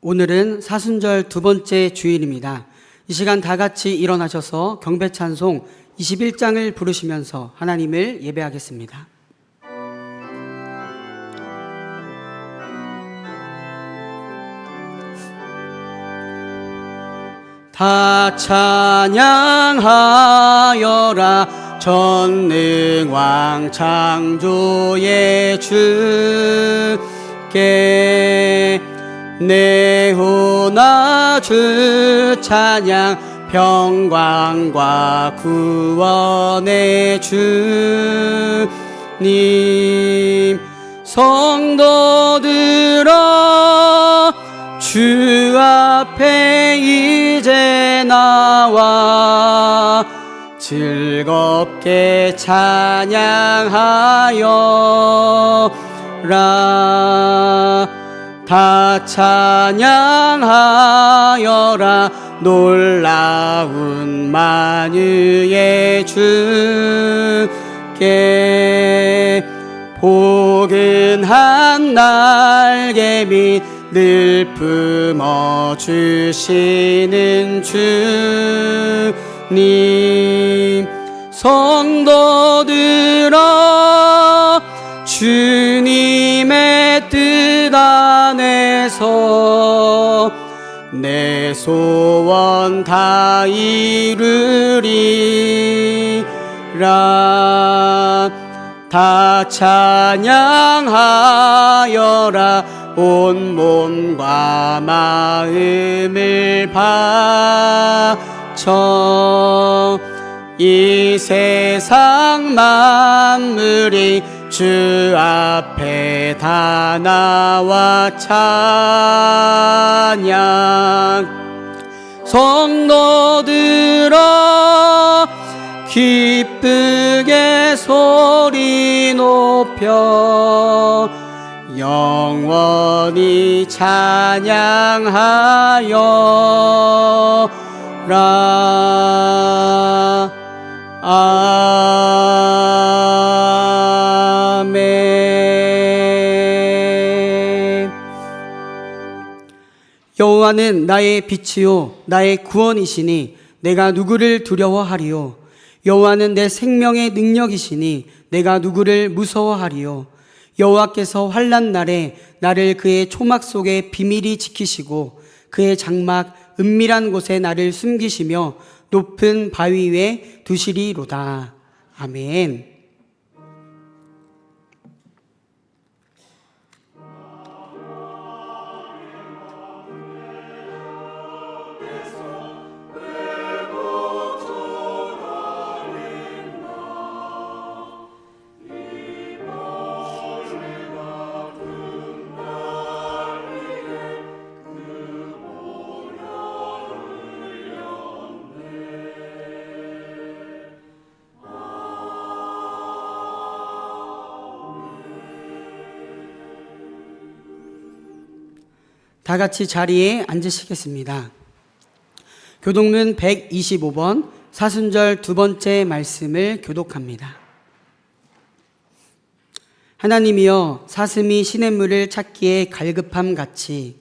오늘은 사순절 두 번째 주일입니다. 이 시간 다 같이 일어나셔서 경배 찬송 21장을 부르시면서 하나님을 예배하겠습니다. 다 찬양하여라 전능왕 창조의 주께 내오나 주 찬양 평강과 구원의 주님 성도들아 주 앞에 이제 나와 즐겁게 찬양하여라 다 찬양하여라 놀라운 만유의 주께 포근한 날개 밑 늘 품어주시는 주님 성도들아 주님의 뜻 안에서 내 소원 다 이루리라 다 찬양하여라 온 몸과 마음을 바쳐 이 세상 만물이 주 앞에 다 나와 찬양 성도들아 기쁘게 소리 높여 영원히 찬양하여라 아멘. 여호와는 나의 빛이요 나의 구원이시니 내가 누구를 두려워하리요 여호와는 내 생명의 능력이시니 내가 누구를 무서워하리요 여호와께서 환난 날에 나를 그의 초막 속에 비밀히 지키시고 그의 장막 은밀한 곳에 나를 숨기시며 높은 바위 위에 두시리로다. 아멘. 다 같이 자리에 앉으시겠습니다. 교독문 125번 사순절 두 번째 말씀을 교독합니다. 하나님이여 사슴이 시냇물을 찾기에 갈급함 같이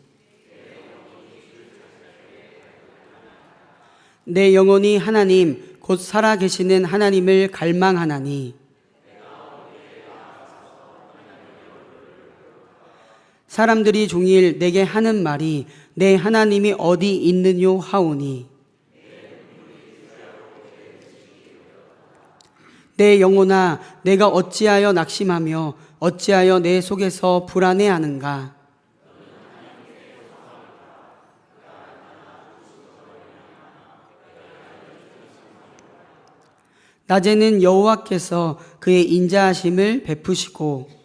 내 영혼이 하나님 곧 살아계시는 하나님을 갈망하나니 사람들이 종일 내게 하는 말이 내 하나님이 어디 있느뇨 하오니 내 영혼아 내가 어찌하여 낙심하며 어찌하여 내 속에서 불안해하는가 낮에는 여호와께서 그의 인자하심을 베푸시고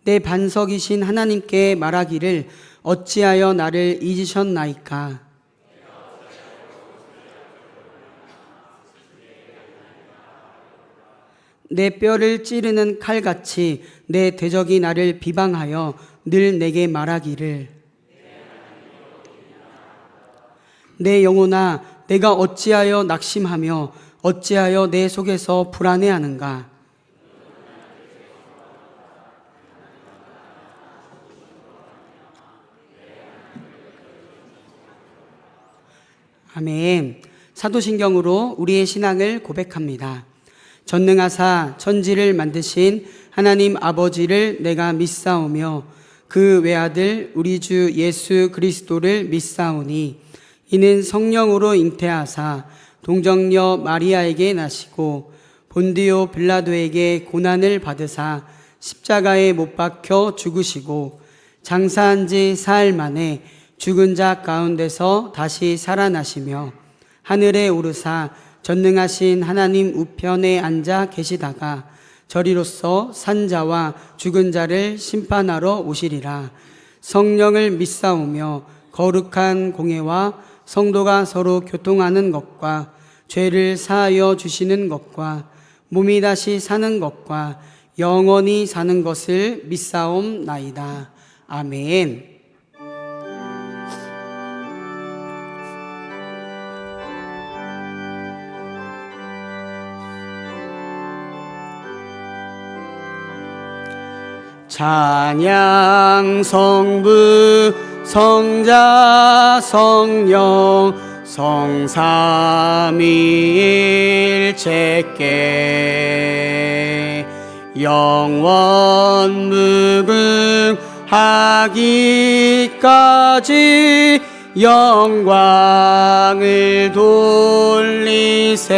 내 반석이신 하나님께 말하기를 어찌하여 나를 잊으셨나이까 내 뼈를 찌르는 칼같이 내 대적이 나를 비방하여 늘 내게 말하기를 내 영혼아 내가 어찌하여 낙심하며 어찌하여 내 속에서 불안해하는가? 아멘. 사도신경으로 우리의 신앙을 고백합니다. 전능하사 천지를 만드신 하나님 아버지를 내가 믿사오며 그 외아들 우리 주 예수 그리스도를 믿사오니 이는 성령으로 잉태하사 동정녀 마리아에게 나시고 본디오 빌라도에게 고난을 받으사 십자가에 못 박혀 죽으시고 장사한 지 사흘 만에 죽은 자 가운데서 다시 살아나시며 하늘에 오르사 전능하신 하나님 우편에 앉아 계시다가 저리로서 산자와 죽은 자를 심판하러 오시리라. 성령을 믿사오며 거룩한 공회와 성도가 서로 교통하는 것과 죄를 사하여 주시는 것과 몸이 다시 사는 것과 영원히 사는 것을 믿사옵나이다. 아멘. 찬양 성부 성자 성령 성삼위일체께 영원 무궁하기까지 영광을 돌리세.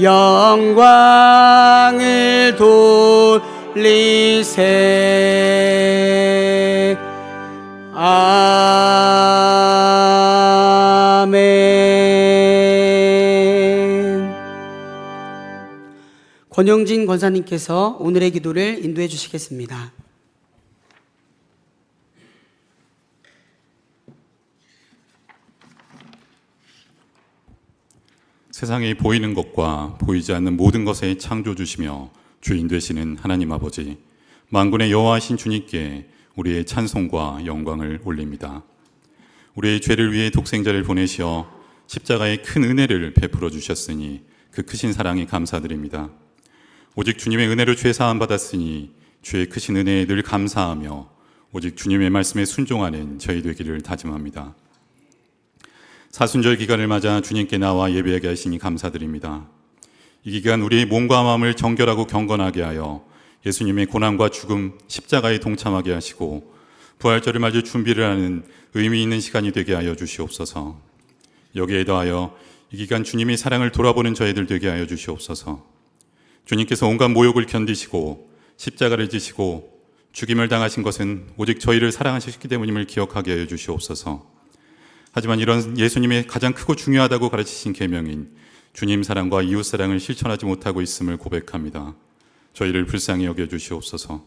영광을 돌리세. 아멘. 권영진 권사님께서 오늘의 기도를 인도해 주시겠습니다. 세상에 보이는 것과 보이지 않는 모든 것의 창조주시며 주인 되시는 하나님 아버지, 만군의 여호와이신 주님께 우리의 찬송과 영광을 올립니다. 우리의 죄를 위해 독생자를 보내시어 십자가의 큰 은혜를 베풀어 주셨으니 그 크신 사랑에 감사드립니다. 오직 주님의 은혜로 죄 사함 받았으니 주의 크신 은혜에 늘 감사하며 오직 주님의 말씀에 순종하는 저희 되기를 다짐합니다. 사순절 기간을 맞아 주님께 나와 예배하게 하시니 감사드립니다. 이 기간 우리의 몸과 마음을 정결하고 경건하게 하여 예수님의 고난과 죽음, 십자가에 동참하게 하시고 부활절을 맞을 준비를 하는 의미 있는 시간이 되게 하여 주시옵소서. 여기에 더하여 이 기간 주님의 사랑을 돌아보는 저희들 되게 하여 주시옵소서. 주님께서 온갖 모욕을 견디시고 십자가를 지시고 죽임을 당하신 것은 오직 저희를 사랑하셨기 때문임을 기억하게 하여 주시옵소서. 하지만 이런 예수님의 가장 크고 중요하다고 가르치신 계명인 주님 사랑과 이웃 사랑을 실천하지 못하고 있음을 고백합니다. 저희를 불쌍히 여겨 주시옵소서.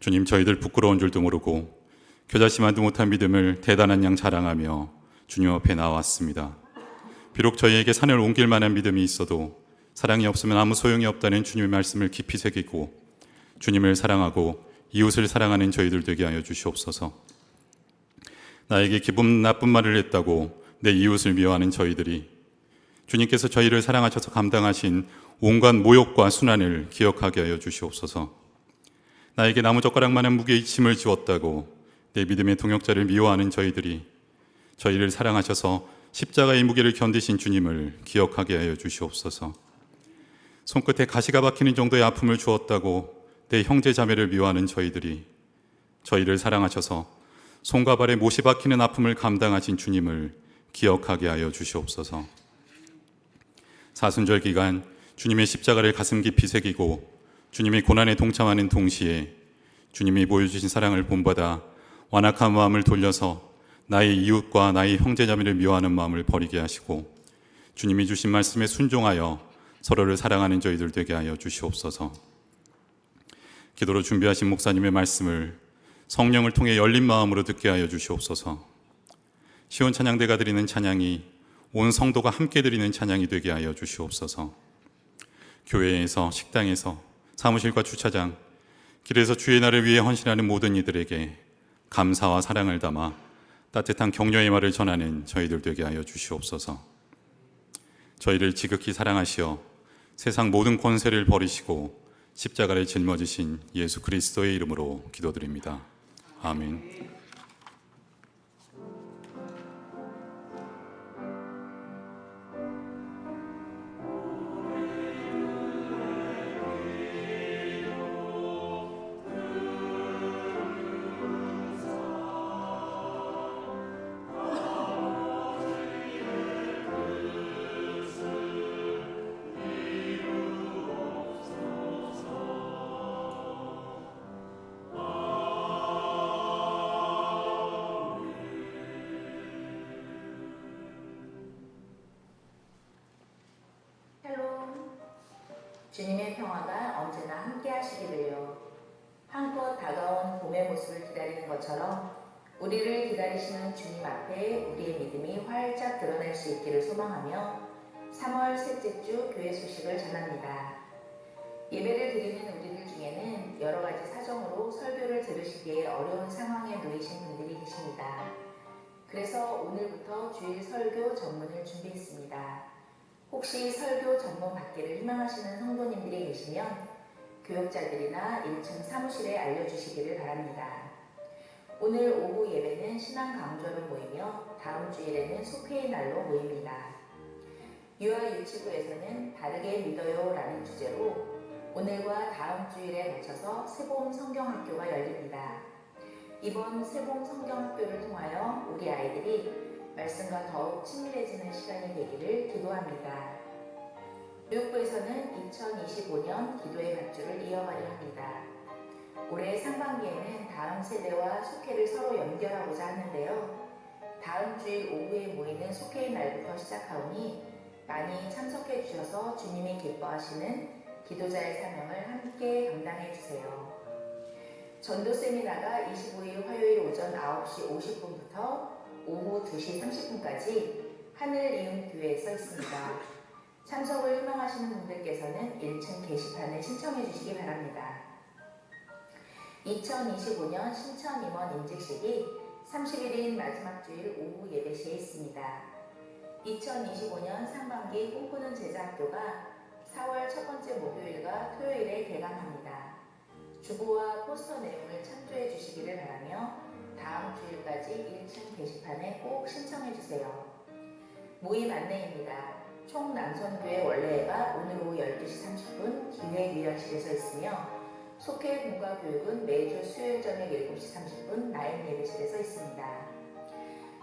주님, 저희들 부끄러운 줄도 모르고 겨자씨만도 못한 믿음을 대단한 양 자랑하며 주님 앞에 나왔습니다. 비록 저희에게 산을 옮길 만한 믿음이 있어도 사랑이 없으면 아무 소용이 없다는 주님의 말씀을 깊이 새기고 주님을 사랑하고 이웃을 사랑하는 저희들 되게 하여 주시옵소서. 나에게 기분 나쁜 말을 했다고 내 이웃을 미워하는 저희들이 주님께서 저희를 사랑하셔서 감당하신 온갖 모욕과 순환을 기억하게 하여 주시옵소서. 나에게 나무젓가락만한 무게의 짐을 지웠다고 내 믿음의 동역자를 미워하는 저희들이 저희를 사랑하셔서 십자가의 무게를 견디신 주님을 기억하게 하여 주시옵소서. 손끝에 가시가 박히는 정도의 아픔을 주었다고 내 형제 자매를 미워하는 저희들이 저희를 사랑하셔서 손과 발에 못이 박히는 아픔을 감당하신 주님을 기억하게 하여 주시옵소서. 사순절 기간 주님의 십자가를 가슴 깊이 새기고 주님의 고난에 동참하는 동시에 주님이 보여주신 사랑을 본받아 완악한 마음을 돌려서 나의 이웃과 나의 형제자매를 미워하는 마음을 버리게 하시고 주님이 주신 말씀에 순종하여 서로를 사랑하는 저희들 되게 하여 주시옵소서. 기도로 준비하신 목사님의 말씀을 성령을 통해 열린 마음으로 듣게 하여 주시옵소서. 시온 찬양대가 드리는 찬양이 온 성도가 함께 드리는 찬양이 되게 하여 주시옵소서. 교회에서, 식당에서, 사무실과 주차장, 길에서 주의 날을 위해 헌신하는 모든 이들에게 감사와 사랑을 담아 따뜻한 격려의 말을 전하는 저희들 되게 하여 주시옵소서. 저희를 지극히 사랑하시어 세상 모든 권세를 버리시고 십자가를 짊어지신 예수 그리스도의 이름으로 기도드립니다. 아멘. 주님의 평화가 언제나 함께 하시기를요. 한껏 다가온 봄의 모습을 기다리는 것처럼 우리를 기다리시는 주님 앞에 우리의 믿음이 활짝 드러날 수 있기를 소망하며 3월 셋째 주 교회 소식을 전합니다. 예배를 드리는 우리들 중에는 여러 가지 사정으로 설교를 들으시기에 어려운 상황에 놓이신 분들이 계십니다. 그래서 오늘부터 주일 설교 전문을 준비했습니다. 혹시 설교 전문 받기를 희망하시는 성도님들이 계시면 교육자들이나 1층 사무실에 알려주시기를 바랍니다. 오늘 오후 예배는 신앙 강좌로 모이며 다음 주일에는 속회의 날로 모입니다. 유아 유치부에서는 바르게 믿어요 라는 주제로 오늘과 다음 주일에 거쳐서 새봄 성경학교가 열립니다. 이번 새봄 성경학교를 통하여 우리 아이들이 말씀과 더욱 친밀해지는 시간이 되기를 기도합니다. 교육부에서는 2025년 기도의 밧줄을 이어가려 합니다. 올해 상반기에는 다음 세대와 속회를 서로 연결하고자 하는데요. 다음 주일 오후에 모이는 속회의 날부터 시작하오니 많이 참석해 주셔서 주님이 기뻐하시는 기도자의 사명을 함께 감당해 주세요. 전도 세미나가 25일 화요일 오전 9시 50분부터 오후 2시 30분까지 하늘이음교회에서 있습니다. 참석을 희망하시는 분들께서는 1층 게시판에 신청해 주시기 바랍니다. 2025년 신천임원 임직식이 31일 마지막 주일 오후 예배 시에 있습니다. 2025년 상반기 꿈꾸는 제자학교가 4월 첫 번째 목요일과 토요일에 개강합니다. 주보와 포스터 내용을 참조해 주시기를 바라며 다음 주일까지 1층 게시판에 꼭 신청해주세요. 모임 안내입니다. 총남선교회 원래회가 오늘 오후 12시 30분 기획위원실에서 있으며 속회 공과교육은 매주 수요일 저녁 7시 30분 나인 예배실에서 있습니다.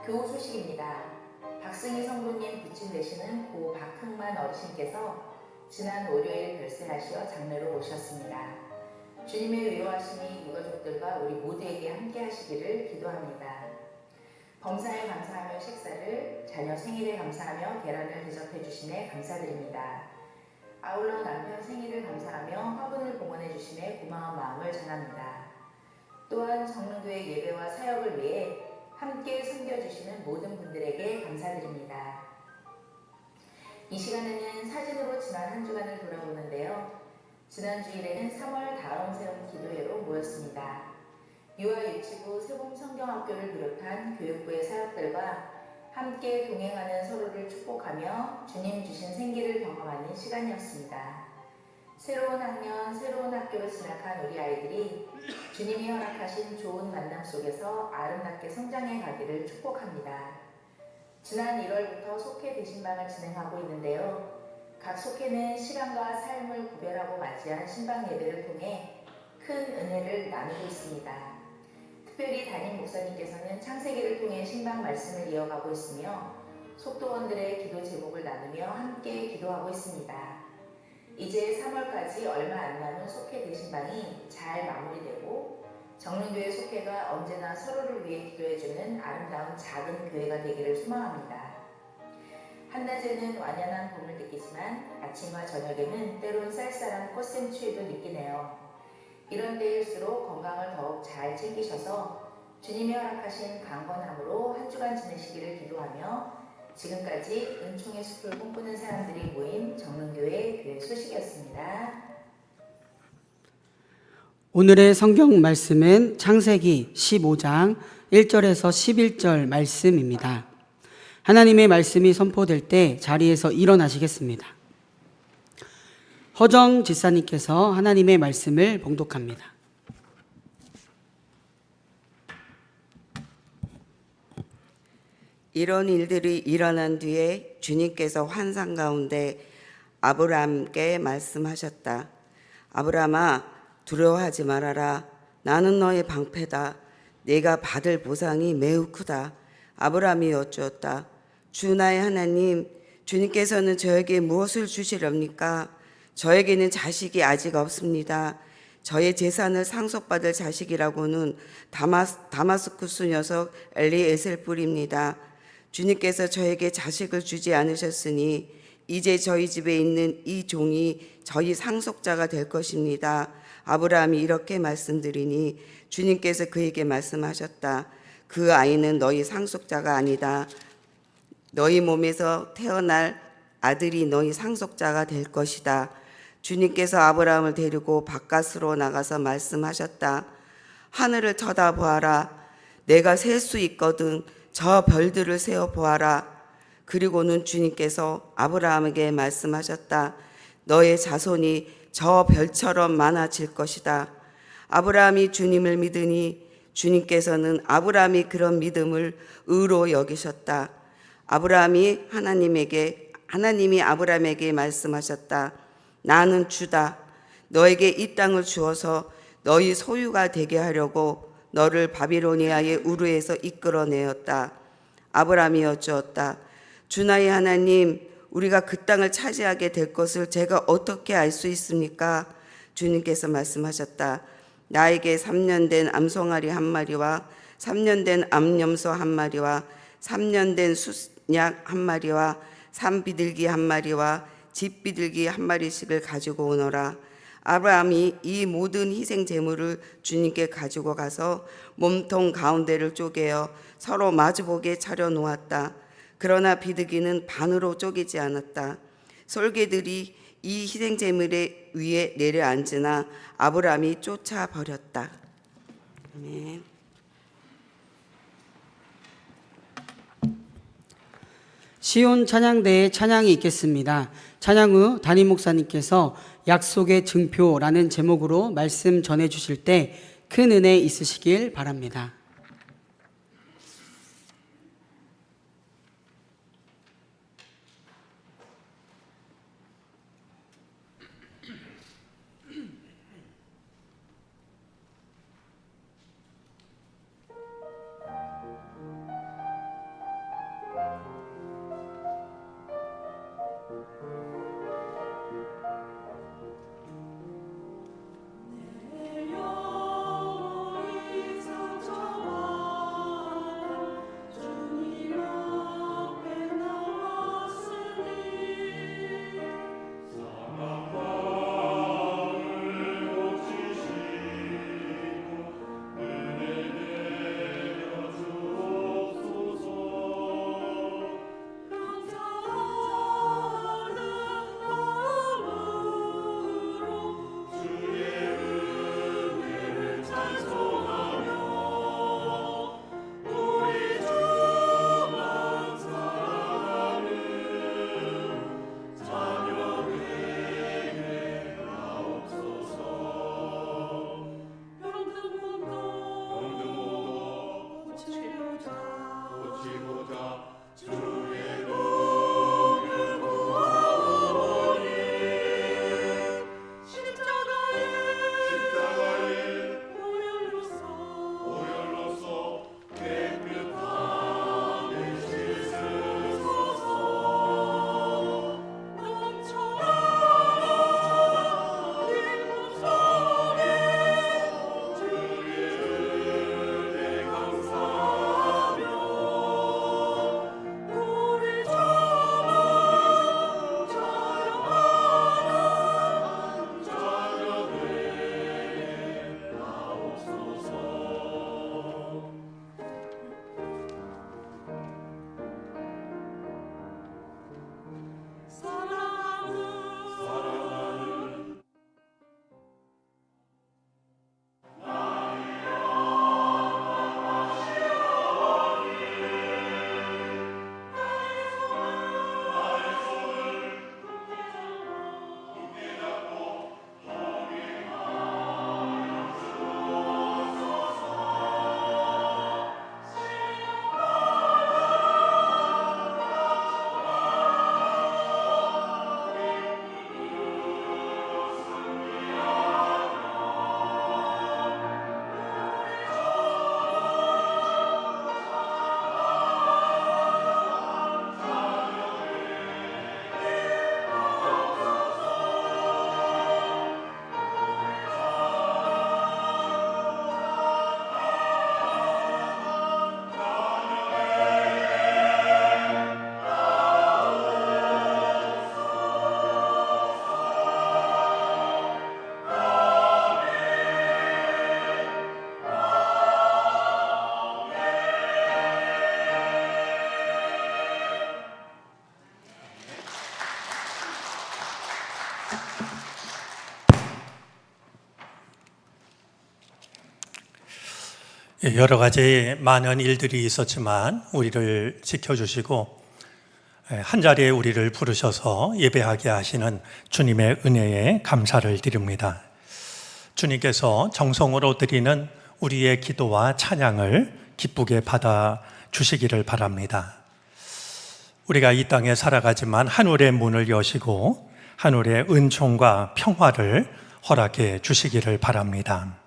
교우 소식입니다. 박승희 성도님 부친 되시는 고 박흥만 어르신께서 지난 월요일 별세하시어 장례로 오셨습니다. 주님의 위로하심이 유가족들과 우리 모두에게 함께 하시기를 기도합니다. 범사에 감사하며 식사를, 자녀 생일에 감사하며 계란을 대접해 주심에 감사드립니다. 아울러 남편 생일을 감사하며 화분을 봉헌해 주심에 고마운 마음을 전합니다. 또한 정릉교회 예배와 사역을 위해 함께 섬겨주시는 모든 분들에게 감사드립니다. 이 시간에는 사진으로 지난 한 주간을 돌아보는데요. 지난 주일에는 3월 다음 세움 기도회로 모였습니다. 유아 유치부 새봄 성경학교를 비롯한 교육부의 사역들과 함께 동행하는 서로를 축복하며 주님 주신 생기를 경험하는 시간이었습니다. 새로운 학년, 새로운 학교로 진학한 우리 아이들이 주님이 허락하신 좋은 만남 속에서 아름답게 성장해 가기를 축복합니다. 지난 1월부터 속회 대신방을 진행하고 있는데요. 각 속회는 시간과 삶을 구별하고 맞이한 신방 예배를 통해 큰 은혜를 나누고 있습니다. 특별히 담임 목사님께서는 창세기를 통해 신방 말씀을 이어가고 있으며 속도원들의 기도 제목을 나누며 함께 기도하고 있습니다. 이제 3월까지 얼마 안 남은 속회 대신방이 잘 마무리되고 정릉교회 속회가 언제나 서로를 위해 기도해주는 아름다운 작은 교회가 되기를 소망합니다. 한낮에는 완연한 봄을 느끼지만 아침과 저녁에는 때론 쌀쌀한 꽃샘추위도 느끼네요. 이런 때일수록 건강을 더욱 잘 챙기셔서 주님이 허락하신 강건함으로 한 주간 지내시기를 기도하며 지금까지 은총의 숲을 꿈꾸는 사람들이 모인 정릉교회 교회 소식이었습니다. 오늘의 성경 말씀은 창세기 15장 1절에서 11절 말씀입니다. 하나님의 말씀이 선포될 때 자리에서 일어나시겠습니다. 허정 지사님께서 하나님의 말씀을 봉독합니다. 이런 일들이 일어난 뒤에 주님께서 환상 가운데 아브라함께 말씀하셨다. 아브라함아, 두려워하지 말아라. 나는 너의 방패다. 네가 받을 보상이 매우 크다. 아브라함이 여쭈었다. 주 나의 하나님, 주님께서는 저에게 무엇을 주시렵니까? 저에게는 자식이 아직 없습니다. 저의 재산을 상속받을 자식이라고는 다마스쿠스 녀석 엘리에셀 뿐입니다. 주님께서 저에게 자식을 주지 않으셨으니 이제 저희 집에 있는 이 종이 저희 상속자가 될 것입니다. 아브라함이 이렇게 말씀드리니 주님께서 그에게 말씀하셨다. 그 아이는 너희 상속자가 아니다. 너희 몸에서 태어날 아들이 너희 상속자가 될 것이다. 주님께서 아브라함을 데리고 바깥으로 나가서 말씀하셨다. 하늘을 쳐다보아라. 내가 셀 수 있거든. 저 별들을 세어 보아라. 그리고는 주님께서 아브라함에게 말씀하셨다. 너의 자손이 저 별처럼 많아질 것이다. 아브라함이 주님을 믿으니 주님께서는 아브라함이 그런 믿음을 의로 여기셨다. 하나님이 아브라함에게 말씀하셨다. 나는 주다. 너에게 이 땅을 주어서 너희 소유가 되게 하려고 너를 바빌로니아의 우르에서 이끌어내었다. 아브라함이 여쭈었다. 주 나의 하나님, 우리가 그 땅을 차지하게 될 것을 제가 어떻게 알 수 있습니까? 주님께서 말씀하셨다. 나에게 3년 된 암송아리 한 마리와 3년 된 암염소 한 마리와 3년 된 수약 한 마리와 산비둘기 한 마리와 집비둘기 한 마리씩을 가지고 오너라. 아브라함이 이 모든 희생 제물을 주님께 가지고 가서 몸통 가운데를 쪼개어 서로 마주보게 차려 놓았다. 그러나 비둘기는 반으로 쪼개지 않았다. 솔개들이 이 희생 제물의 위에 내려앉으나 아브라함이 쫓아버렸다. 아멘. 시온 찬양대에 찬양이 있겠습니다. 찬양 후 담임 목사님께서 약속의 증표라는 제목으로 말씀 전해 주실 때 큰 은혜 있으시길 바랍니다. 내 영혼이 상처 여러 가지 많은 일들이 있었지만 우리를 지켜주시고 한자리에 우리를 부르셔서 예배하게 하시는 주님의 은혜에 감사를 드립니다. 주님께서 정성으로 드리는 우리의 기도와 찬양을 기쁘게 받아 주시기를 바랍니다. 우리가 이 땅에 살아가지만 하늘의 문을 여시고 하늘의 은총과 평화를 허락해 주시기를 바랍니다.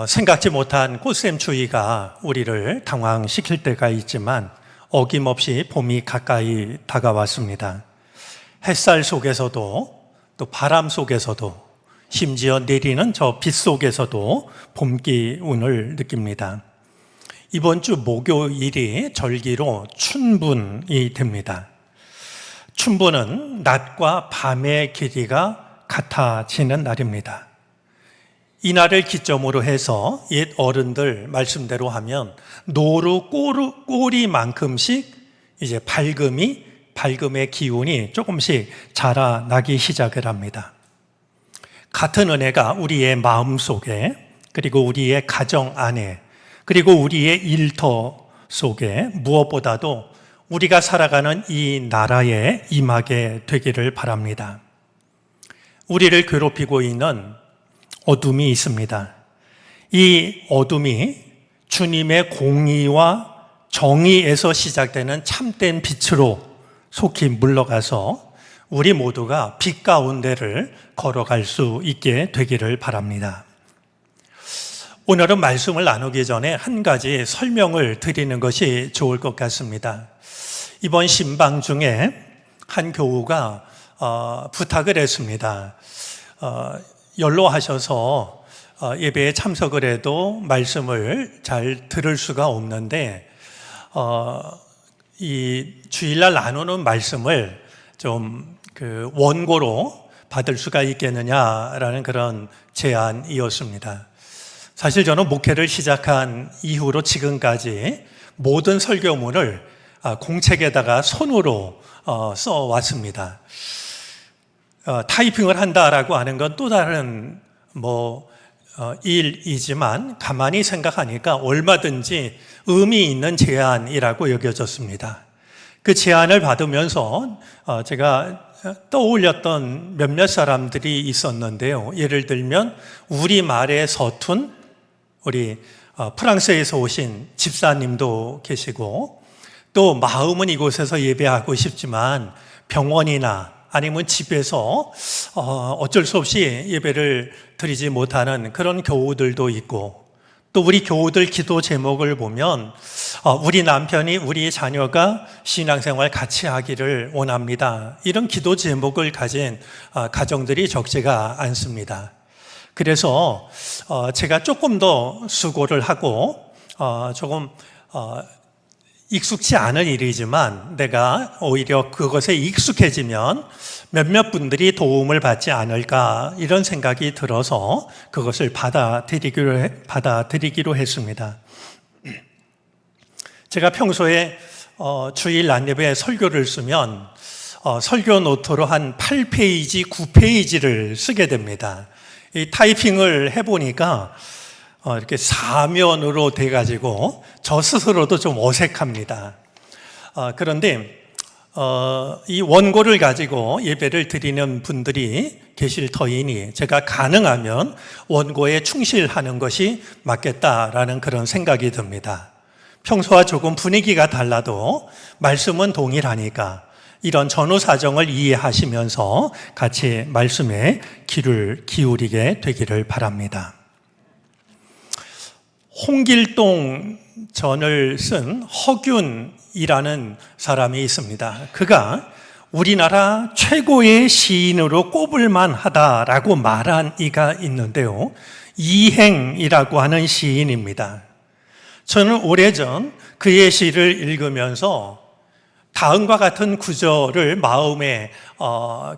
생각지 못한 꽃샘추위가 우리를 당황시킬 때가 있지만 어김없이 봄이 가까이 다가왔습니다. 햇살 속에서도 또 바람 속에서도 심지어 내리는 저 빛 속에서도 봄 기운을 느낍니다. 이번 주 목요일이 절기로 춘분이 됩니다. 춘분은 낮과 밤의 길이가 같아지는 날입니다. 이 날을 기점으로 해서 옛 어른들 말씀대로 하면 노루 꼬리만큼씩 이제 밝음의 기운이 조금씩 자라나기 시작을 합니다. 같은 은혜가 우리의 마음 속에, 그리고 우리의 가정 안에, 그리고 우리의 일터 속에 무엇보다도 우리가 살아가는 이 나라에 임하게 되기를 바랍니다. 우리를 괴롭히고 있는 어둠이 있습니다. 이 어둠이 주님의 공의와 정의에서 시작되는 참된 빛으로 속히 물러가서 우리 모두가 빛 가운데를 걸어갈 수 있게 되기를 바랍니다. 오늘은 말씀을 나누기 전에 한 가지 설명을 드리는 것이 좋을 것 같습니다. 이번 신방 중에 한 교우가 부탁을 했습니다. 연로하셔서 예배에 참석을 해도 말씀을 잘 들을 수가 없는데 이 주일날 나누는 말씀을 좀 그 원고로 받을 수가 있겠느냐라는 그런 제안이었습니다. 사실 저는 목회를 시작한 이후로 지금까지 모든 설교문을 공책에다가 손으로 써왔습니다. 타이핑을 한다라고 하는 건 또 다른 일이지만 가만히 생각하니까 얼마든지 의미 있는 제안이라고 여겨졌습니다. 그 제안을 받으면서 제가 떠올렸던 몇몇 사람들이 있었는데요. 예를 들면 우리말에 서툰 우리 프랑스에서 오신 집사님도 계시고, 또 마음은 이곳에서 예배하고 싶지만 병원이나 아니면 집에서 어쩔 수 없이 예배를 드리지 못하는 그런 교우들도 있고, 또 우리 교우들 기도 제목을 보면 우리 남편이 우리 자녀가 신앙생활 같이 하기를 원합니다. 이런 기도 제목을 가진 가정들이 적지가 않습니다. 그래서 제가 조금 더 수고를 하고 조금 익숙치 않은 일이지만 내가 오히려 그것에 익숙해지면 몇몇 분들이 도움을 받지 않을까, 이런 생각이 들어서 그것을 받아들이기로 했습니다. 제가 평소에 주일 낮예배 설교를 쓰면 설교 노트로 한 8페이지, 9페이지를 쓰게 됩니다. 이 타이핑을 해보니까 이렇게 사면으로 돼가지고 저 스스로도 좀 어색합니다. 그런데 이 원고를 가지고 예배를 드리는 분들이 계실 터이니 제가 가능하면 원고에 충실하는 것이 맞겠다라는 그런 생각이 듭니다. 평소와 조금 분위기가 달라도 말씀은 동일하니까 이런 전후 사정을 이해하시면서 같이 말씀에 귀를 기울이게 되기를 바랍니다. 홍길동 전을 쓴 허균이라는 사람이 있습니다. 그가 우리나라 최고의 시인으로 꼽을만 하다라고 말한 이가 있는데요. 이행이라고 하는 시인입니다. 저는 오래전 그의 시를 읽으면서 다음과 같은 구절을 마음에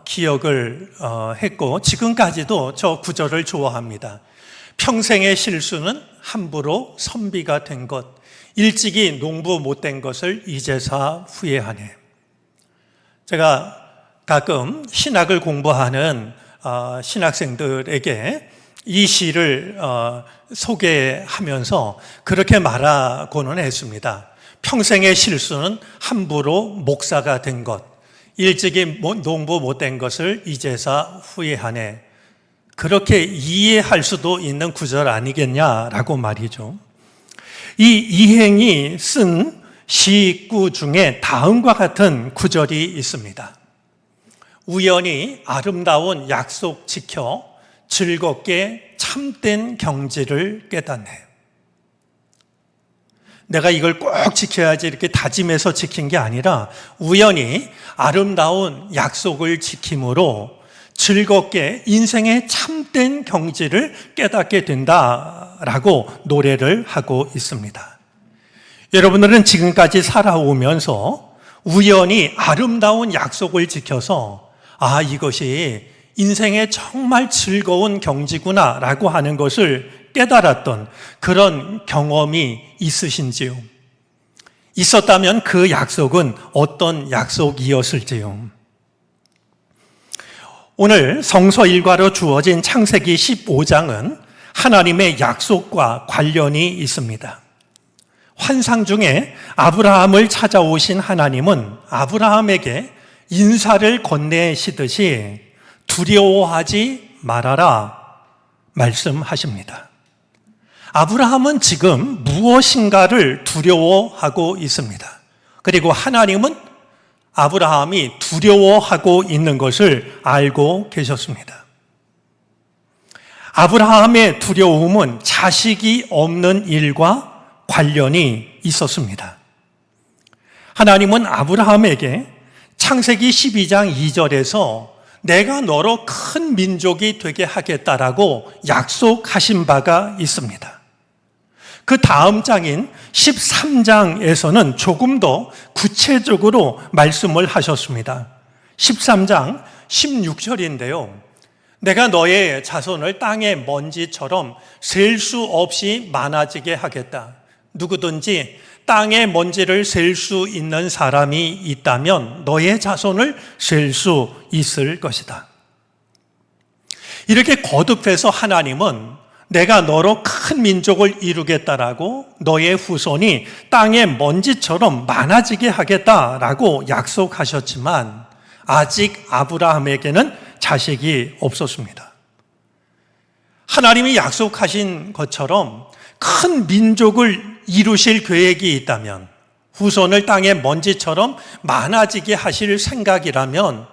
기억을 했고 지금까지도 저 구절을 좋아합니다. 평생의 실수는 함부로 선비가 된 것, 일찍이 농부 못된 것을 이제사 후회하네. 제가 가끔 신학을 공부하는 신학생들에게 이 시를 소개하면서 그렇게 말하고는 했습니다. 평생의 실수는 함부로 목사가 된 것, 일찍이 농부 못된 것을 이제사 후회하네. 그렇게 이해할 수도 있는 구절 아니겠냐라고 말이죠. 이 이행이 쓴 시구 중에 다음과 같은 구절이 있습니다. 우연히 아름다운 약속 지켜 즐겁게 참된 경지를 깨닫네. 내가 이걸 꼭 지켜야지 이렇게 다짐해서 지킨 게 아니라 우연히 아름다운 약속을 지킴으로 즐겁게 인생의 참된 경지를 깨닫게 된다라고 노래를 하고 있습니다. 여러분들은 지금까지 살아오면서 우연히 아름다운 약속을 지켜서 이것이 인생의 정말 즐거운 경지구나라고 하는 것을 깨달았던 그런 경험이 있으신지요? 있었다면 그 약속은 어떤 약속이었을지요? 오늘 성서 일과로 주어진 창세기 15장은 하나님의 약속과 관련이 있습니다. 환상 중에 아브라함을 찾아오신 하나님은 아브라함에게 인사를 건네시듯이 두려워하지 말아라 말씀하십니다. 아브라함은 지금 무엇인가를 두려워하고 있습니다. 그리고 하나님은 아브라함이 두려워하고 있는 것을 알고 계셨습니다. 아브라함의 두려움은 자식이 없는 일과 관련이 있었습니다. 하나님은 아브라함에게 창세기 12장 2절에서 내가 너로 큰 민족이 되게 하겠다라고 약속하신 바가 있습니다. 그 다음 장인 13장에서는 조금 더 구체적으로 말씀을 하셨습니다. 13장 16절인데요. 내가 너의 자손을 땅의 먼지처럼 셀 수 없이 많아지게 하겠다. 누구든지 땅의 먼지를 셀 수 있는 사람이 있다면 너의 자손을 셀 수 있을 것이다. 이렇게 거듭해서 하나님은 내가 너로 큰 민족을 이루겠다라고 너의 후손이 땅의 먼지처럼 많아지게 하겠다라고 약속하셨지만 아직 아브라함에게는 자식이 없었습니다. 하나님이 약속하신 것처럼 큰 민족을 이루실 계획이 있다면, 후손을 땅의 먼지처럼 많아지게 하실 생각이라면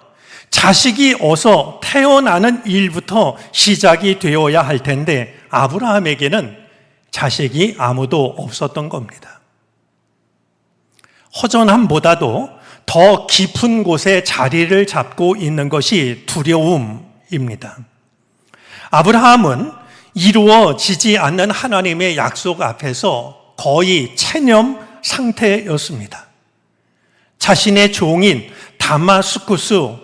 자식이 어서 태어나는 일부터 시작이 되어야 할 텐데 아브라함에게는 자식이 아무도 없었던 겁니다. 허전함보다도 더 깊은 곳에 자리를 잡고 있는 것이 두려움입니다. 아브라함은 이루어지지 않는 하나님의 약속 앞에서 거의 체념 상태였습니다. 자신의 종인 다마스쿠스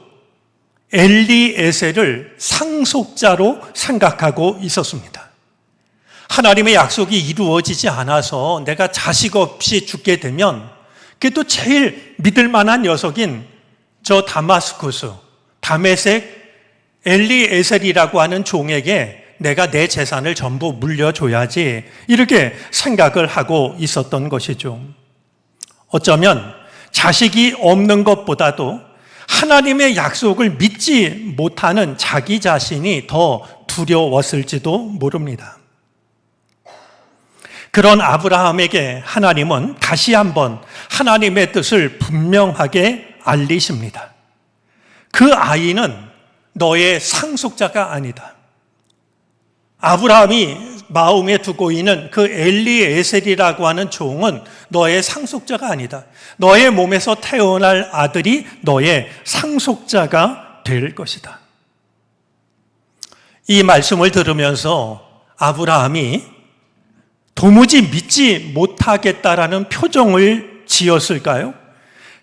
엘리에셀을 상속자로 생각하고 있었습니다. 하나님의 약속이 이루어지지 않아서 내가 자식 없이 죽게 되면 그게 또 제일 믿을 만한 녀석인 저 다마스쿠스, 다메섹 엘리에셀이라고 하는 종에게 내가 내 재산을 전부 물려줘야지 이렇게 생각을 하고 있었던 것이죠. 어쩌면 자식이 없는 것보다도 하나님의 약속을 믿지 못하는 자기 자신이 더 두려웠을지도 모릅니다. 그런 아브라함에게 하나님은 다시 한번 하나님의 뜻을 분명하게 알리십니다. 그 아이는 너의 상속자가 아니다. 아브라함이 마음에 두고 있는 그 엘리에셀이라고 하는 종은 너의 상속자가 아니다. 너의 몸에서 태어날 아들이 너의 상속자가 될 것이다. 이 말씀을 들으면서 아브라함이 도무지 믿지 못하겠다라는 표정을 지었을까요?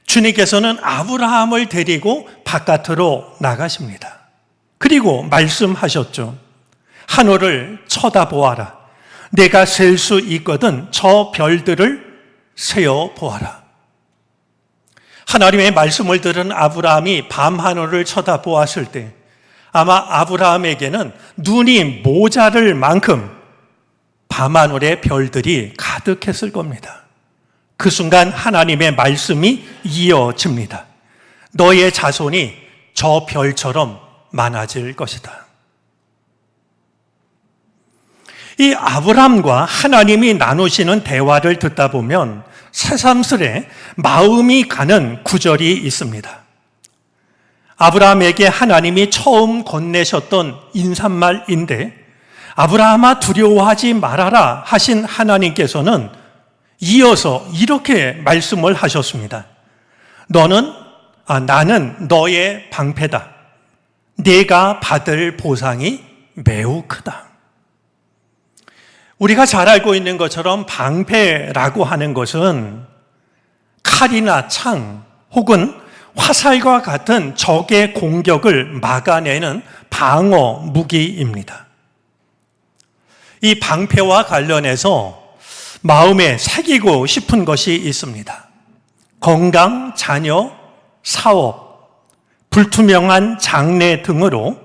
주님께서는 아브라함을 데리고 바깥으로 나가십니다. 그리고 말씀하셨죠. 하늘을 쳐다보아라. 내가 셀 수 있거든 저 별들을 세어보아라. 하나님의 말씀을 들은 아브라함이 밤하늘을 쳐다보았을 때 아마 아브라함에게는 눈이 모자랄 만큼 밤하늘의 별들이 가득했을 겁니다. 그 순간 하나님의 말씀이 이어집니다. 너의 자손이 저 별처럼 많아질 것이다. 이 아브라함과 하나님이 나누시는 대화를 듣다 보면 새삼스레 마음이 가는 구절이 있습니다. 아브라함에게 하나님이 처음 건네셨던 인사말인데, 아브라함아 두려워하지 말아라 하신 하나님께서는 이어서 이렇게 말씀을 하셨습니다. 나는 너의 방패다. 네가 받을 보상이 매우 크다. 우리가 잘 알고 있는 것처럼 방패라고 하는 것은 칼이나 창 혹은 화살과 같은 적의 공격을 막아내는 방어 무기입니다. 이 방패와 관련해서 마음에 새기고 싶은 것이 있습니다. 건강, 자녀, 사업, 불투명한 장래 등으로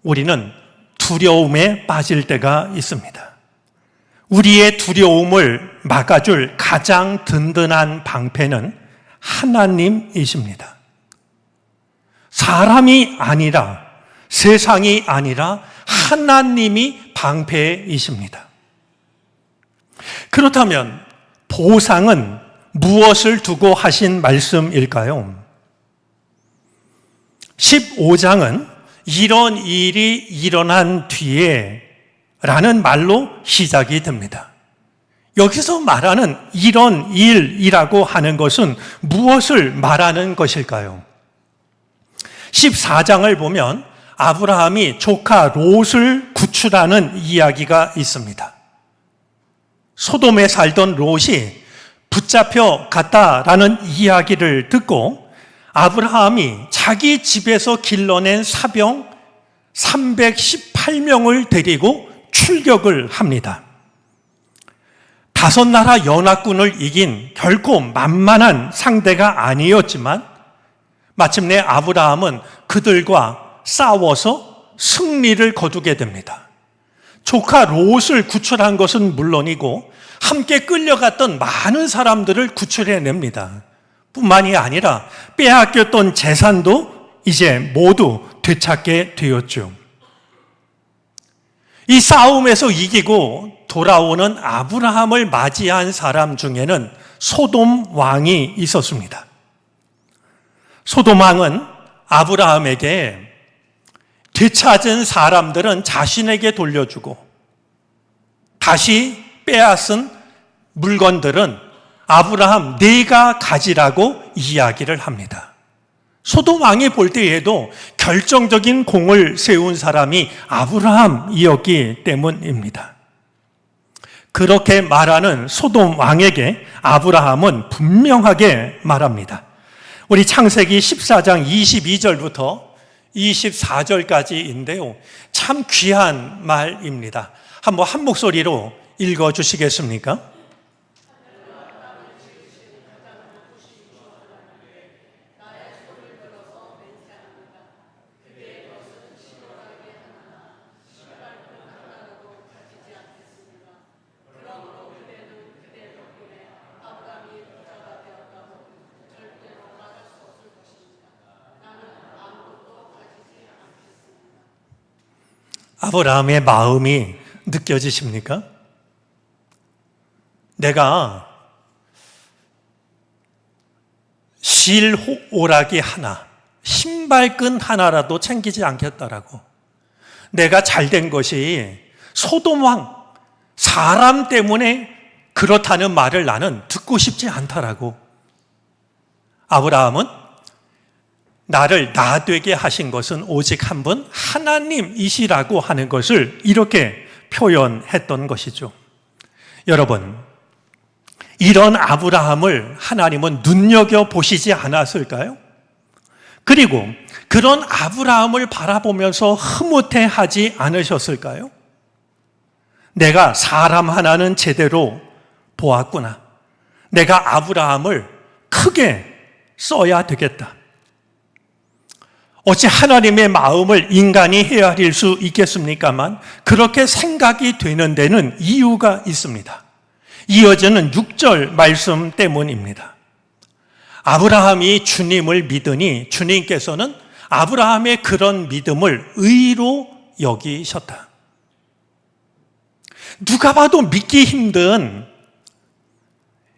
우리는 두려움에 빠질 때가 있습니다. 우리의 두려움을 막아줄 가장 든든한 방패는 하나님이십니다. 사람이 아니라, 세상이 아니라 하나님이 방패이십니다. 그렇다면 보상은 무엇을 두고 하신 말씀일까요? 15장은 이런 일이 일어난 뒤에 라는 말로 시작이 됩니다. 여기서 말하는 이런 일이라고 하는 것은 무엇을 말하는 것일까요? 14장을 보면 아브라함이 조카 롯을 구출하는 이야기가 있습니다. 소돔에 살던 롯이 붙잡혀 갔다라는 이야기를 듣고 아브라함이 자기 집에서 길러낸 사병 318명을 데리고 출격을 합니다. 5나라 연합군을 이긴 결코 만만한 상대가 아니었지만 마침내 아브라함은 그들과 싸워서 승리를 거두게 됩니다. 조카 롯을 구출한 것은 물론이고 함께 끌려갔던 많은 사람들을 구출해냅니다. 뿐만이 아니라 빼앗겼던 재산도 이제 모두 되찾게 되었죠. 이 싸움에서 이기고 돌아오는 아브라함을 맞이한 사람 중에는 소돔 왕이 있었습니다. 소돔 왕은 아브라함에게 되찾은 사람들은 자신에게 돌려주고 다시 빼앗은 물건들은 아브라함 네가 가지라고 이야기를 합니다. 소돔 왕이 볼 때에도 결정적인 공을 세운 사람이 아브라함이었기 때문입니다. 그렇게 말하는 소돔 왕에게 아브라함은 분명하게 말합니다. 우리 창세기 14장 22절부터 24절까지인데요. 참 귀한 말입니다. 한번 한 목소리로 읽어주시겠습니까? 아브라함의 마음이 느껴지십니까? 내가 실오라기 하나, 신발끈 하나라도 챙기지 않겠다라고. 내가 잘된 것이 소돔 왕, 사람 때문에 그렇다는 말을 나는 듣고 싶지 않다라고. 아브라함은 나를 나되게 하신 것은 오직 한 분 하나님이시라고 하는 것을 이렇게 표현했던 것이죠. 여러분, 이런 아브라함을 하나님은 눈여겨보시지 않았을까요? 그리고 그런 아브라함을 바라보면서 흐뭇해하지 않으셨을까요? 내가 사람 하나는 제대로 보았구나. 내가 아브라함을 크게 써야 되겠다. 어찌 하나님의 마음을 인간이 헤아릴 수 있겠습니까만 그렇게 생각이 되는 데는 이유가 있습니다. 이어지는 6절 말씀 때문입니다. 아브라함이 주님을 믿으니 주님께서는 아브라함의 그런 믿음을 의로 여기셨다. 누가 봐도 믿기 힘든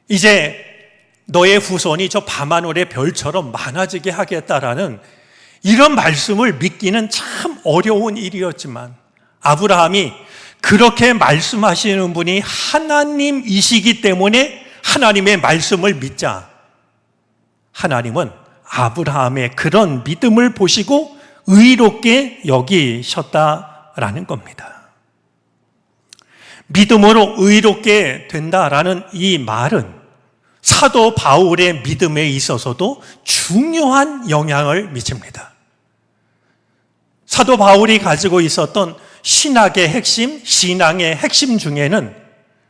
이제 너의 후손이 저 밤하늘의 별처럼 많아지게 하겠다라는 이런 말씀을 믿기는 참 어려운 일이었지만 아브라함이 그렇게 말씀하시는 분이 하나님이시기 때문에 하나님의 말씀을 믿자 하나님은 아브라함의 그런 믿음을 보시고 의롭게 여기셨다라는 겁니다. 믿음으로 의롭게 된다라는 이 말은 사도 바울의 믿음에 있어서도 중요한 영향을 미칩니다. 사도 바울이 가지고 있었던 신학의 핵심, 신앙의 핵심 중에는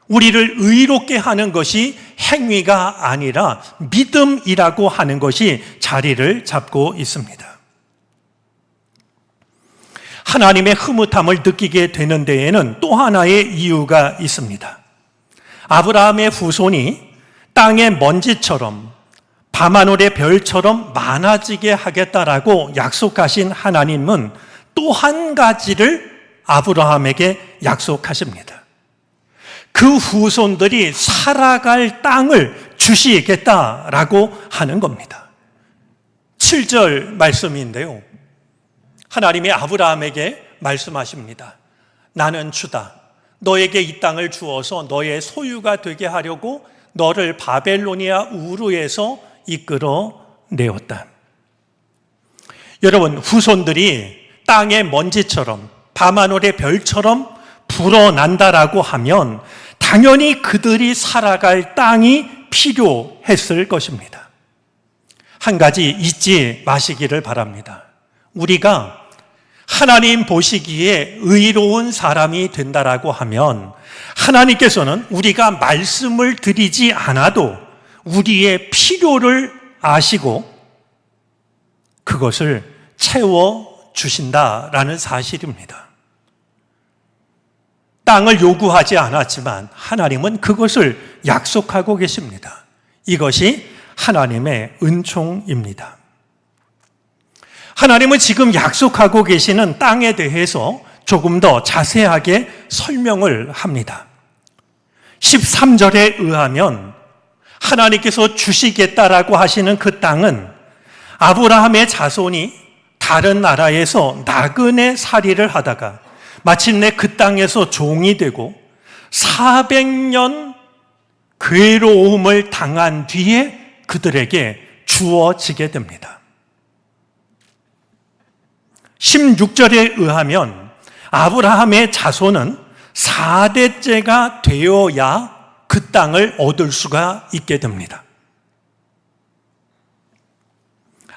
우리를 의롭게 하는 것이 행위가 아니라 믿음이라고 하는 것이 자리를 잡고 있습니다. 하나님의 흐뭇함을 느끼게 되는 데에는 또 하나의 이유가 있습니다. 아브라함의 후손이 땅의 먼지처럼 밤하늘의 별처럼 많아지게 하겠다라고 약속하신 하나님은 또 한 가지를 아브라함에게 약속하십니다. 그 후손들이 살아갈 땅을 주시겠다라고 하는 겁니다. 7절 말씀인데요. 하나님이 아브라함에게 말씀하십니다. 나는 주다. 너에게 이 땅을 주어서 너의 소유가 되게 하려고 너를 바벨로니아 우르에서 이끌어 내었다. 여러분, 후손들이 땅의 먼지처럼 밤하늘의 별처럼 불어난다라고 하면 당연히 그들이 살아갈 땅이 필요했을 것입니다. 한 가지 잊지 마시기를 바랍니다. 우리가 하나님 보시기에 의로운 사람이 된다라고 하면 하나님께서는 우리가 말씀을 드리지 않아도 우리의 필요를 아시고 그것을 채워주신다라는 사실입니다. 땅을 요구하지 않았지만 하나님은 그것을 약속하고 계십니다. 이것이 하나님의 은총입니다. 하나님은 지금 약속하고 계시는 땅에 대해서 조금 더 자세하게 설명을 합니다. 13절에 의하면 하나님께서 주시겠다라고 하시는 그 땅은 아브라함의 자손이 다른 나라에서 나그네 살이를 하다가 마침내 그 땅에서 종이 되고 400년 괴로움을 당한 뒤에 그들에게 주어지게 됩니다. 16절에 의하면 아브라함의 자손은 4대째가 되어야 그 땅을 얻을 수가 있게 됩니다.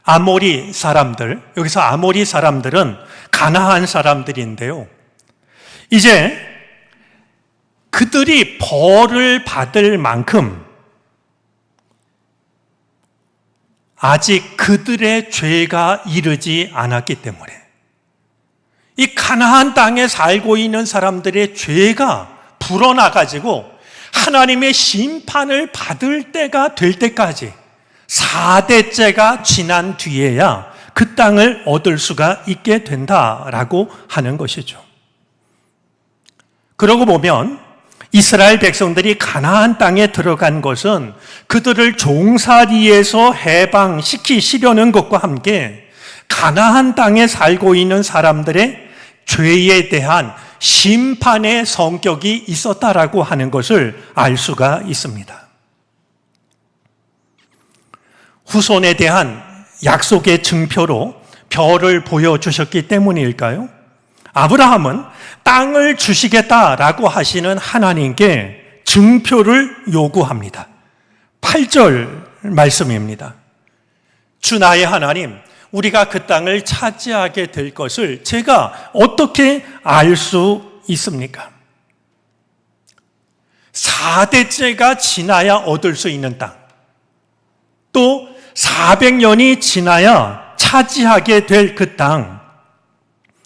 아모리 사람들, 여기서 아모리 사람들은 가나안 사람들인데요. 이제 그들이 벌을 받을 만큼 아직 그들의 죄가 이르지 않았기 때문에 이 가나안 땅에 살고 있는 사람들의 죄가 불어나가지고 하나님의 심판을 받을 때가 될 때까지 4대째가 지난 뒤에야 그 땅을 얻을 수가 있게 된다라고 하는 것이죠. 그러고 보면 이스라엘 백성들이 가나안 땅에 들어간 것은 그들을 종살이에서 해방시키시려는 것과 함께 가나안 땅에 살고 있는 사람들의 죄에 대한 심판의 성격이 있었다라고 하는 것을 알 수가 있습니다. 후손에 대한 약속의 증표로 별을 보여주셨기 때문일까요? 아브라함은 땅을 주시겠다라고 하시는 하나님께 증표를 요구합니다. 8절 말씀입니다. 주 나의 하나님, 우리가 그 땅을 차지하게 될 것을 제가 어떻게 알 수 있습니까? 4대째가 지나야 얻을 수 있는 땅, 또 400년이 지나야 차지하게 될 그 땅,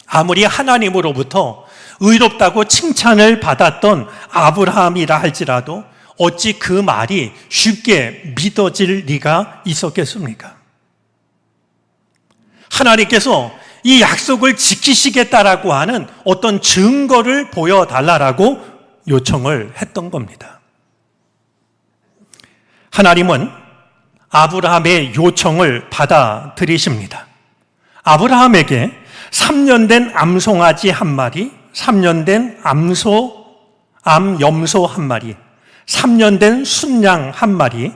아무리 하나님으로부터 의롭다고 칭찬을 받았던 아브라함이라 할지라도 어찌 그 말이 쉽게 믿어질 리가 있었겠습니까? 하나님께서 이 약속을 지키시겠다라고 하는 어떤 증거를 보여달라고 요청을 했던 겁니다. 하나님은 아브라함의 요청을 받아들이십니다. 아브라함에게 3년 된 암송아지 한 마리, 3년 된 암염소 한 마리, 3년 된 순양 한 마리,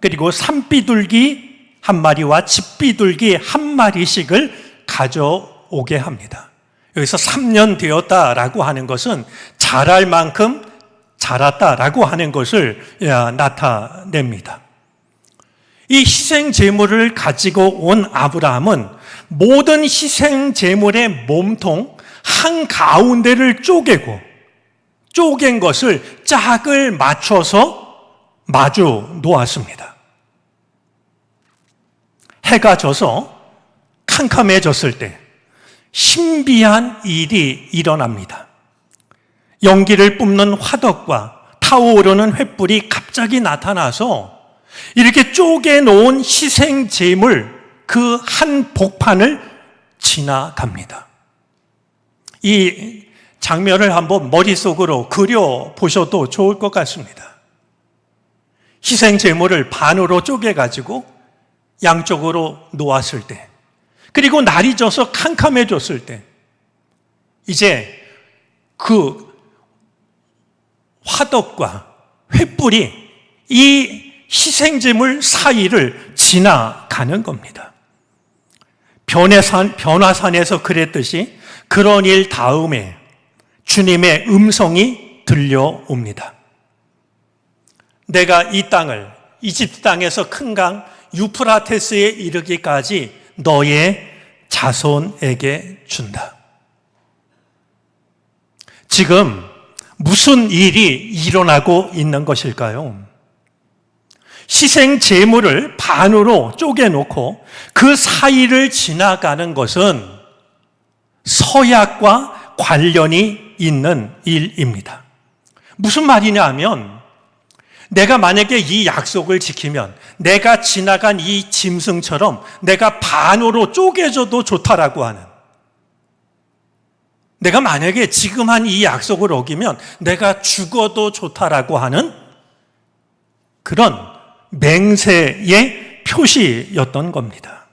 그리고 산비둘기 한 마리와 집비둘기 한 마리씩을 가져오게 합니다. 여기서 3년 되었다라고 하는 것은 자랄 만큼 자랐다라고 하는 것을 나타냅니다. 이 희생 제물을 가지고 온 아브라함은 모든 희생 제물의 몸통 한가운데를 쪼갠 것을 짝을 맞춰서 마주 놓았습니다. 해가 져서 캄캄해졌을 때 신비한 일이 일어납니다. 연기를 뿜는 화덕과 타오르는 횃불이 갑자기 나타나서 이렇게 쪼개놓은 희생 제물 그 한 복판을 지나갑니다. 이 장면을 한번 머릿속으로 그려보셔도 좋을 것 같습니다. 희생 제물을 반으로 쪼개가지고 양쪽으로 놓았을 때, 그리고 날이 져서 캄캄해졌을 때, 이제 그 화덕과 횃불이 이 희생제물 사이를 지나가는 겁니다. 변화산에서 그랬듯이 그런 일 다음에 주님의 음성이 들려옵니다. 내가 이 땅을 이집트 땅에서 큰 강 유프라테스에 이르기까지 너의 자손에게 준다. 지금 무슨 일이 일어나고 있는 것일까요? 희생 제물을 반으로 쪼개놓고 그 사이를 지나가는 것은 서약과 관련이 있는 일입니다. 무슨 말이냐 하면, 내가 만약에 이 약속을 지키면 내가 지나간 이 짐승처럼 내가 반으로 쪼개져도 좋다라고 하는, 내가 만약에 지금 한 이 약속을 어기면 내가 죽어도 좋다라고 하는 그런 맹세의 표시였던 겁니다.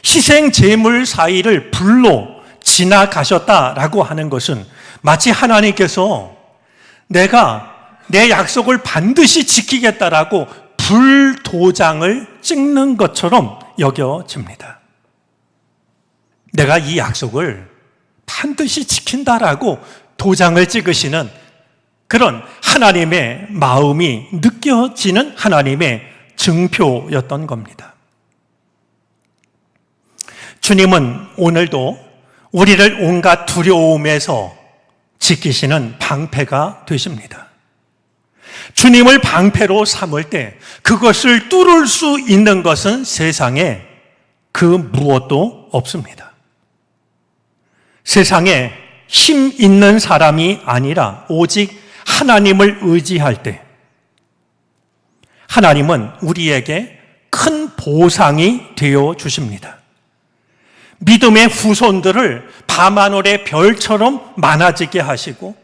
희생 제물 사이를 불로 지나가셨다라고 하는 것은 마치 하나님께서 내가 내 약속을 반드시 지키겠다라고 불도장을 찍는 것처럼 여겨집니다. 내가 이 약속을 반드시 지킨다라고 도장을 찍으시는 그런 하나님의 마음이 느껴지는 하나님의 증표였던 겁니다. 주님은 오늘도 우리를 온갖 두려움에서 지키시는 방패가 되십니다. 주님을 방패로 삼을 때 그것을 뚫을 수 있는 것은 세상에 그 무엇도 없습니다. 세상에 힘 있는 사람이 아니라 오직 하나님을 의지할 때 하나님은 우리에게 큰 보상이 되어 주십니다. 믿음의 후손들을 밤하늘의 별처럼 많아지게 하시고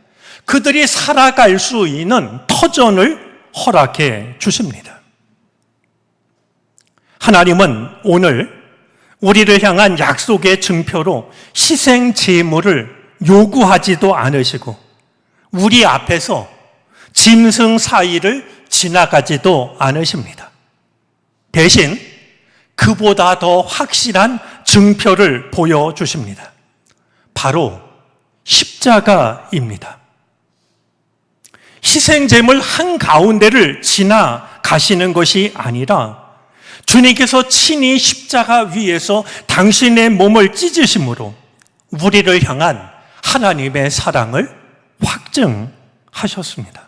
그들이 살아갈 수 있는 터전을 허락해 주십니다. 하나님은 오늘 우리를 향한 약속의 증표로 희생 제물을 요구하지도 않으시고 우리 앞에서 짐승 사이를 지나가지도 않으십니다. 대신 그보다 더 확실한 증표를 보여주십니다. 바로 십자가입니다. 희생제물 한가운데를 지나가시는 것이 아니라 주님께서 친히 십자가 위에서 당신의 몸을 찢으심으로 우리를 향한 하나님의 사랑을 확증하셨습니다.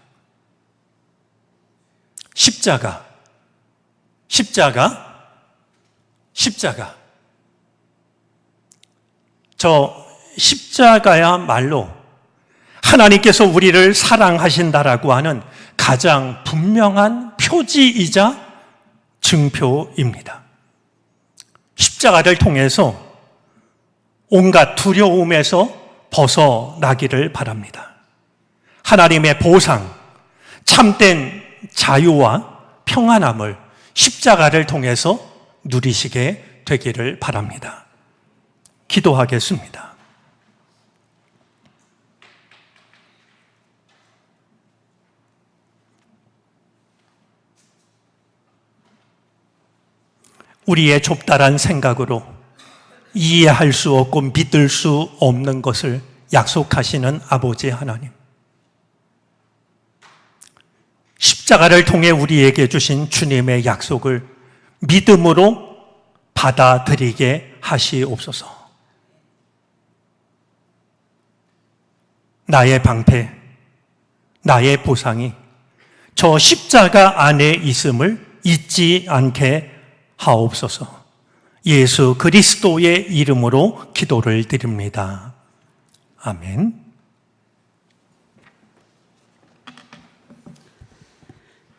십자가 십자가. 저 십자가야말로 하나님께서 우리를 사랑하신다라고 하는 가장 분명한 표지이자 증표입니다. 십자가를 통해서 온갖 두려움에서 벗어나기를 바랍니다. 하나님의 보상, 참된 자유와 평안함을 십자가를 통해서 누리시게 되기를 바랍니다. 기도하겠습니다. 우리의 좁다란 생각으로 이해할 수 없고 믿을 수 없는 것을 약속하시는 아버지 하나님. 십자가를 통해 우리에게 주신 주님의 약속을 믿음으로 받아들이게 하시옵소서. 나의 방패, 나의 보상이 저 십자가 안에 있음을 잊지 않게 하옵소서. 예수 그리스도의 이름으로 기도를 드립니다. 아멘.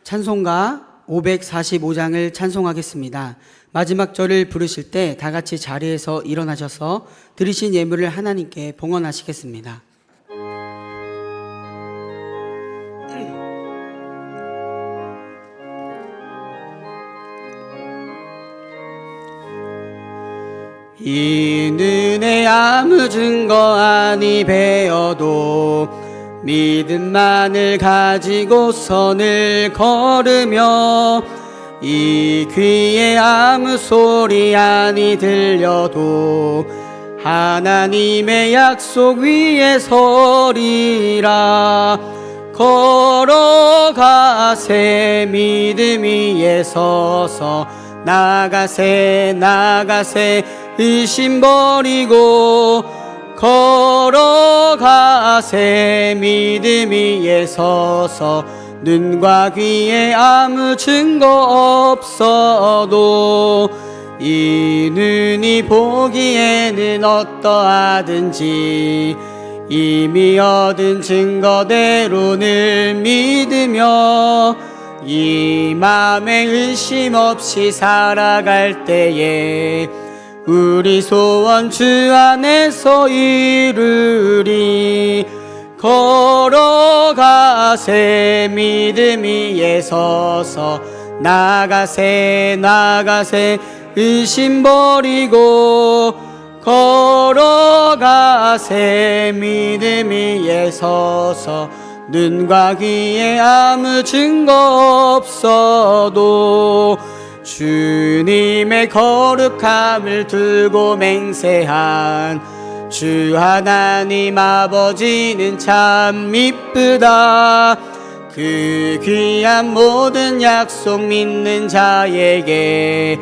찬송가 545장을 찬송하겠습니다. 마지막 절을 부르실 때 다 같이 자리에서 일어나셔서 드리신 예물을 하나님께 봉헌하시겠습니다. 이는 내 아무 증거 아니 베어도 믿음만을 가지고 선을 걸으며 이 귀에 아무 소리 아니 들려도 하나님의 약속 위에 서리라. 걸어가세 믿음 위에 서서 나가세 나가세 의심 버리고 걸어가세 믿음 위에 서서 눈과 귀에 아무 증거 없어도 이 눈이 보기에는 어떠하든지 이미 얻은 증거대로 늘 믿으며 이 맘에 의심 없이 살아갈 때에 우리 소원 주 안에서 이루리. 걸어가세 믿음 위에 서서 나가세 나가세 의심 버리고 걸어가세 믿음 위에 서서 눈과 귀에 아무 증거 없어도 주님의 거룩함을 두고 맹세한 주 하나님 아버지는 참 미쁘다. 그 귀한 모든 약속 믿는 자에게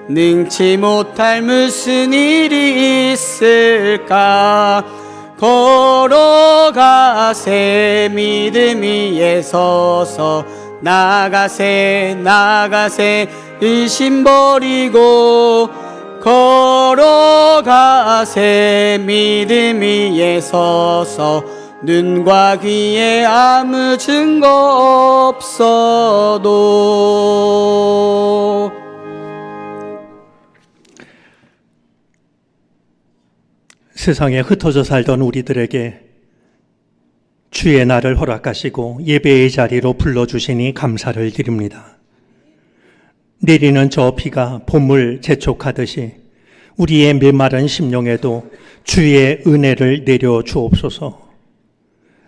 능치 못할 무슨 일이 있을까. 걸어가세 믿음 위에 서서 나가세 나가세 의심 버리고 걸어가세 믿음 위에 서서 눈과 귀에 아무 증거 없어도. 세상에 흩어져 살던 우리들에게 주의 날을 허락하시고 예배의 자리로 불러주시니 감사를 드립니다. 내리는 저 비가 봄을 재촉하듯이 우리의 메마른 심령에도 주의 은혜를 내려 주옵소서.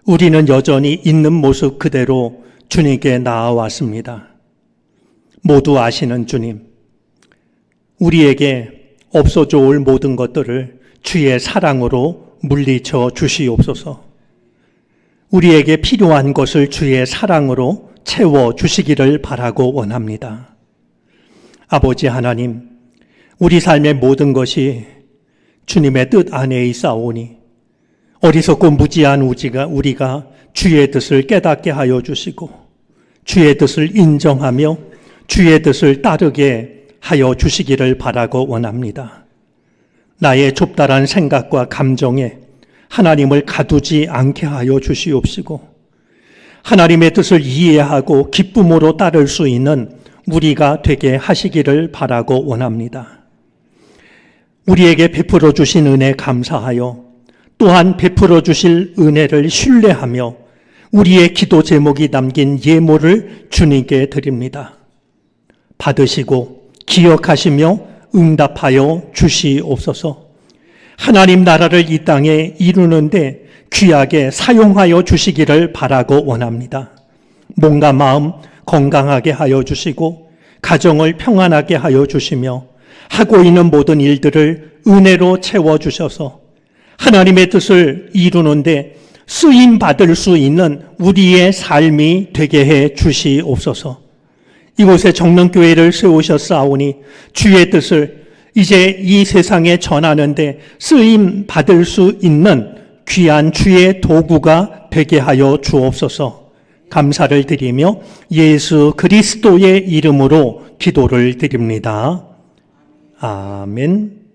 우리는 여전히 있는 모습 그대로 주님께 나아왔습니다. 모두 아시는 주님, 우리에게 없어져 올 모든 것들을 주의 사랑으로 물리쳐 주시옵소서. 우리에게 필요한 것을 주의 사랑으로 채워 주시기를 바라고 원합니다. 아버지 하나님, 우리 삶의 모든 것이 주님의 뜻 안에 있사오니 어리석고 무지한 우리가 주의 뜻을 깨닫게 하여 주시고 주의 뜻을 인정하며 주의 뜻을 따르게 하여 주시기를 바라고 원합니다. 나의 좁다란 생각과 감정에 하나님을 가두지 않게 하여 주시옵시고, 하나님의 뜻을 이해하고 기쁨으로 따를 수 있는 우리가 되게 하시기를 바라고 원합니다. 우리에게 베풀어 주신 은혜 감사하여 또한 베풀어 주실 은혜를 신뢰하며 우리의 기도 제목이 담긴 예물을 주님께 드립니다. 받으시고 기억하시며 응답하여 주시옵소서. 하나님 나라를 이 땅에 이루는데 귀하게 사용하여 주시기를 바라고 원합니다. 몸과 마음 건강하게 하여 주시고 가정을 평안하게 하여 주시며 하고 있는 모든 일들을 은혜로 채워주셔서 하나님의 뜻을 이루는데 쓰임 받을 수 있는 우리의 삶이 되게 해 주시옵소서. 이곳에 정명교회를 세우셨사오니 주의 뜻을 이제 이 세상에 전하는데 쓰임 받을 수 있는 귀한 주의 도구가 되게 하여 주옵소서. 감사를 드리며 예수 그리스도의 이름으로 기도를 드립니다. 아멘.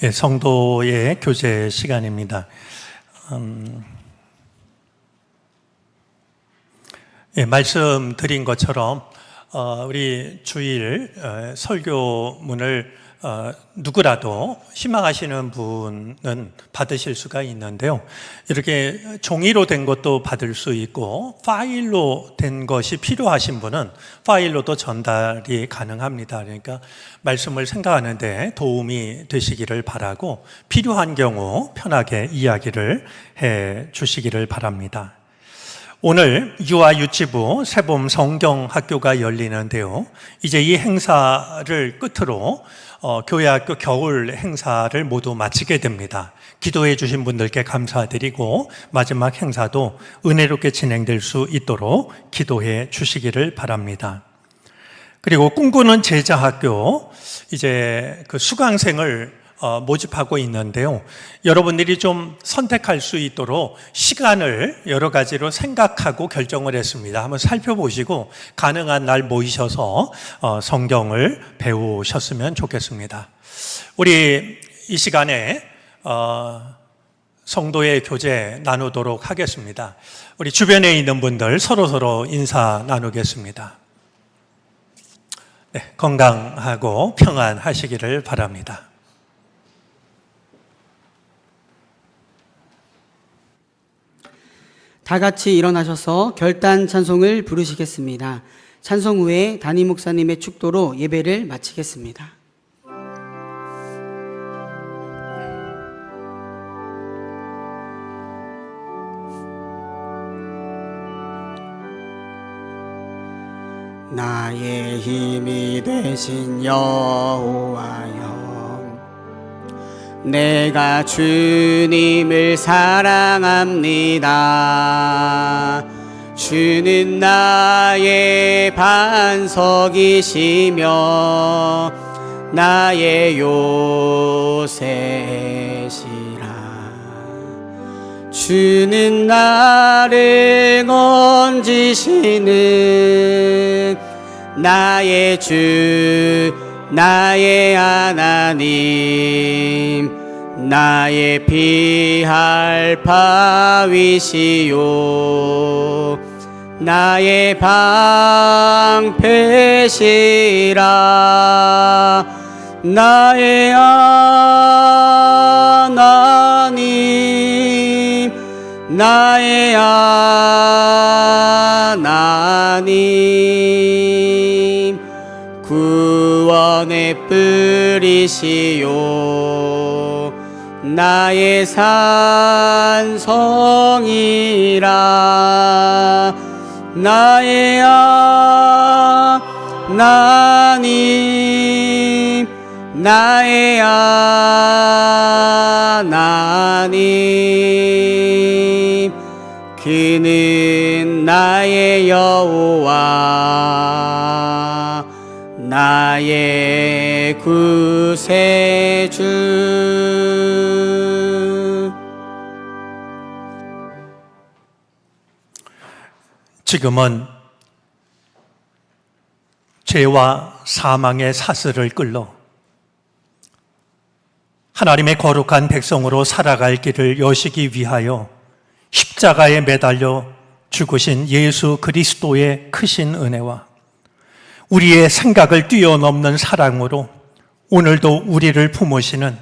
예, 성도의 교제 시간입니다. 예, 말씀드린 것처럼 우리 주일 설교문을 누구라도 희망하시는 분은 받으실 수가 있는데요. 이렇게 종이로 된 것도 받을 수 있고 파일로 된 것이 필요하신 분은 파일로도 전달이 가능합니다. 그러니까 말씀을 생각하는데 도움이 되시기를 바라고 필요한 경우 편하게 이야기를 해 주시기를 바랍니다. 오늘 유아 유치부 세봄 성경학교가 열리는데요. 이제 이 행사를 끝으로 교회학교 겨울 행사를 모두 마치게 됩니다. 기도해 주신 분들께 감사드리고 마지막 행사도 은혜롭게 진행될 수 있도록 기도해 주시기를 바랍니다. 그리고 꿈꾸는 제자학교 이제 그 수강생을 모집하고 있는데요. 여러분들이 좀 선택할 수 있도록 시간을 여러 가지로 생각하고 결정을 했습니다. 한번 살펴보시고 가능한 날 모이셔서 성경을 배우셨으면 좋겠습니다. 우리 이 시간에 성도의 교제 나누도록 하겠습니다. 우리 주변에 있는 분들 서로 인사 나누겠습니다. 네, 건강하고 평안하시기를 바랍니다. 다 같이 일어나셔서 결단 찬송을 부르시겠습니다. 찬송 후에 담임 목사님의 축도로 예배를 마치겠습니다. 나의 힘이 되신 여호와여, 내가 주님을 사랑합니다. 주는 나의 반석이시며 나의 요새시라. 주는 나를 건지시는 나의 주, 나의 하나님, 나의 피할 바위시요 나의 방패시라. 나의 하나님, 나의 하나님, 구원의 뿌리시요 나의 산성이라. 나의 하나님, 나의 하나님, 그는 나의 여호와 나의 구세주. 지금은 죄와 사망의 사슬을 끌러 하나님의 거룩한 백성으로 살아갈 길을 여시기 위하여 십자가에 매달려 죽으신 예수 그리스도의 크신 은혜와 우리의 생각을 뛰어넘는 사랑으로 오늘도 우리를 품으시는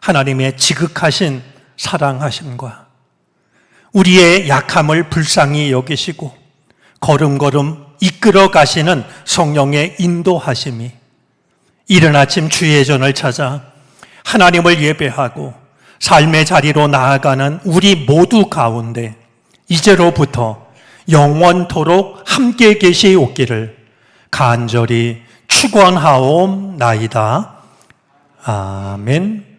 하나님의 지극하신 사랑하심과 우리의 약함을 불쌍히 여기시고 걸음걸음 이끌어 가시는 성령의 인도하심이 이른 아침 주의 전을 찾아 하나님을 예배하고 삶의 자리로 나아가는 우리 모두 가운데 이제로부터 영원토록 함께 계시옵기를 간절히 축원하옵나이다. 아멘.